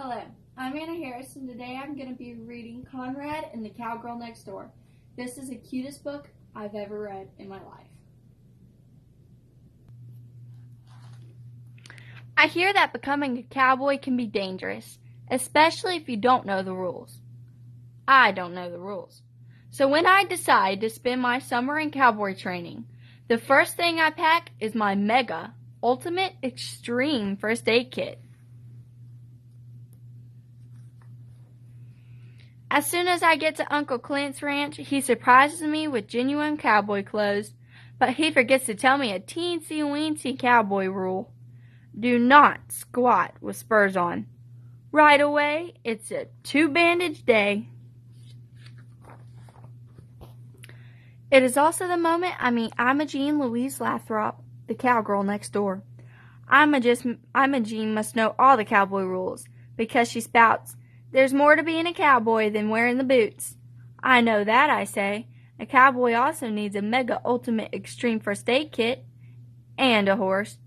Hello, I'm Anna Harris, and today I'm going to be reading Conrad and the Cowgirl Next Door. This is the cutest book I've ever read in my life. I hear that becoming a cowboy can be dangerous, especially if you don't know the rules. I don't know the rules. So when I decide to spend my summer in cowboy training, the first thing I pack is my mega, ultimate, extreme first aid kit. As soon as I get to Uncle Clint's ranch, he surprises me with genuine cowboy clothes, but he forgets to tell me a teensy-weensy cowboy rule. Do not squat with spurs on. Right away, it's a two-bandage day. It is also the moment I meet Imogene Louise Lathrop, the cowgirl next door. Imogene must know all the cowboy rules, because she spouts, "There's more to being a cowboy than wearing the boots." I know that, I say. A cowboy also needs a mega ultimate extreme first aid kit and a horse.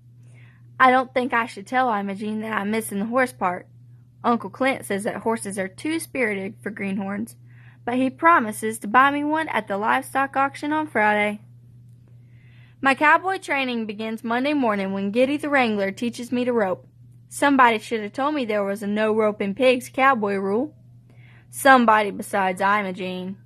I don't think I should tell Imogene that I'm missing the horse part. Uncle Clint says that horses are too spirited for greenhorns, but he promises to buy me one at the livestock auction on Friday. My cowboy training begins Monday morning when Giddy the Wrangler teaches me to rope. Somebody should have told me there was a no roping pigs cowboy rule. Somebody besides Imogene.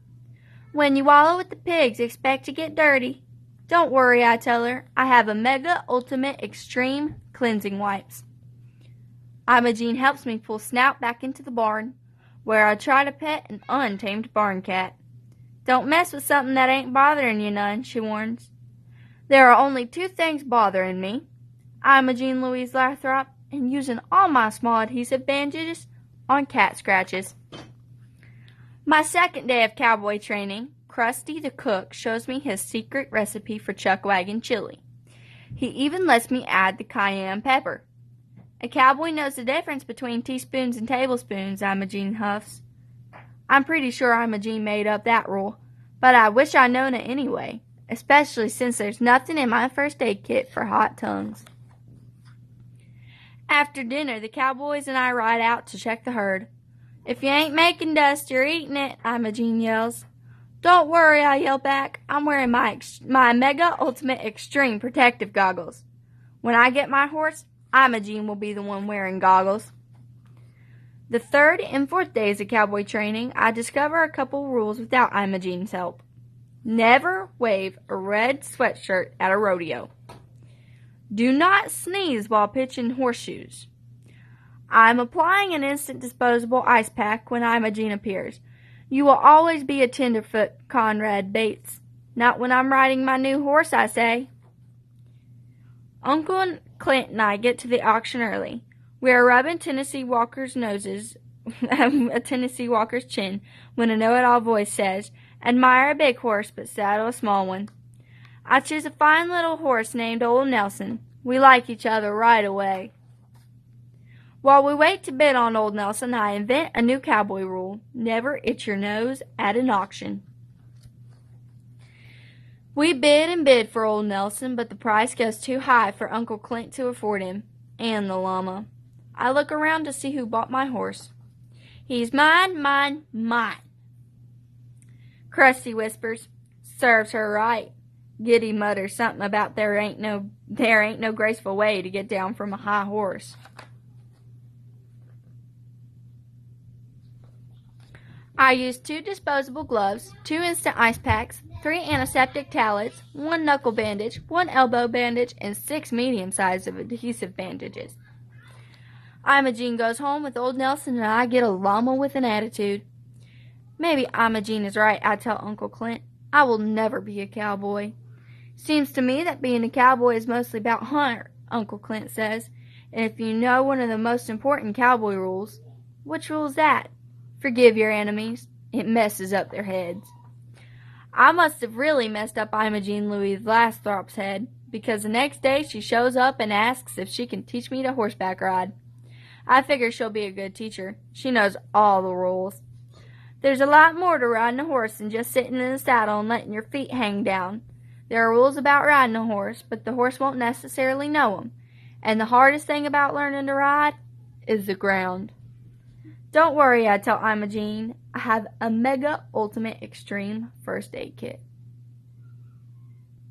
When you wallow with the pigs, expect to get dirty. Don't worry, I tell her. I have a mega ultimate extreme cleansing wipes. Imogene helps me pull Snout back into the barn, where I try to pet an untamed barn cat. Don't mess with something that ain't bothering you none, she warns. There are only two things bothering me. Imogene Louise Lathrop and using all my small adhesive bandages on cat scratches. My second day of cowboy training, Krusty the cook shows me his secret recipe for chuck wagon chili. He even lets me add the cayenne pepper. A cowboy knows the difference between teaspoons and tablespoons, Imogene huffs. I'm pretty sure Imogene made up that rule, but I wish I'd known it anyway, especially since there's nothing in my first aid kit for hot tongues. After dinner, the cowboys and I ride out to check the herd. "If you ain't making dust, you're eating it," Imogene yells. "Don't worry," I yell back. "I'm wearing my mega ultimate extreme protective goggles. When I get my horse, Imogene will be the one wearing goggles." The third and fourth days of cowboy training, I discover a couple rules without Imogene's help. Never wave a red sweatshirt at a rodeo. Do not sneeze while pitching horseshoes. I'm applying an instant disposable ice pack when Imogene appears. You will always be a tenderfoot, Conrad Bates. Not when I'm riding my new horse, I say. Uncle Clint and I get to the auction early. We are rubbing Tennessee Walker's noses, a Tennessee Walker's chin, when a know-it-all voice says, "Admire a big horse, but saddle a small one." I choose a fine little horse named Old Nelson. We like each other right away. While we wait to bid on Old Nelson, I invent a new cowboy rule. Never itch your nose at an auction. We bid and bid for Old Nelson, but the price goes too high for Uncle Clint to afford him, and the llama. I look around to see who bought my horse. "He's mine, mine, mine." Krusty whispers, "Serves her right." Giddy mutters something about there ain't no graceful way to get down from a high horse. I use 2 disposable gloves, 2 instant ice packs, 3 antiseptic towelettes, 1 knuckle bandage, 1 elbow bandage, and 6 medium-sized adhesive bandages. Imogene goes home with Old Nelson and I get a llama with an attitude. Maybe Imogene is right, I tell Uncle Clint. I will never be a cowboy. Seems to me that being a cowboy is mostly about hunter, Uncle Clint says. And if you know one of the most important cowboy rules, which rule is that? Forgive your enemies. It messes up their heads. I must have really messed up Imogene Louise Lathrop's head, because the next day she shows up and asks if she can teach me to horseback ride. I figure she'll be a good teacher. She knows all the rules. There's a lot more to riding a horse than just sitting in the saddle and letting your feet hang down. There are rules about riding a horse, but the horse won't necessarily know them. And the hardest thing about learning to ride is the ground. Don't worry, I tell Imogene. I have a Mega Ultimate Extreme First Aid Kit.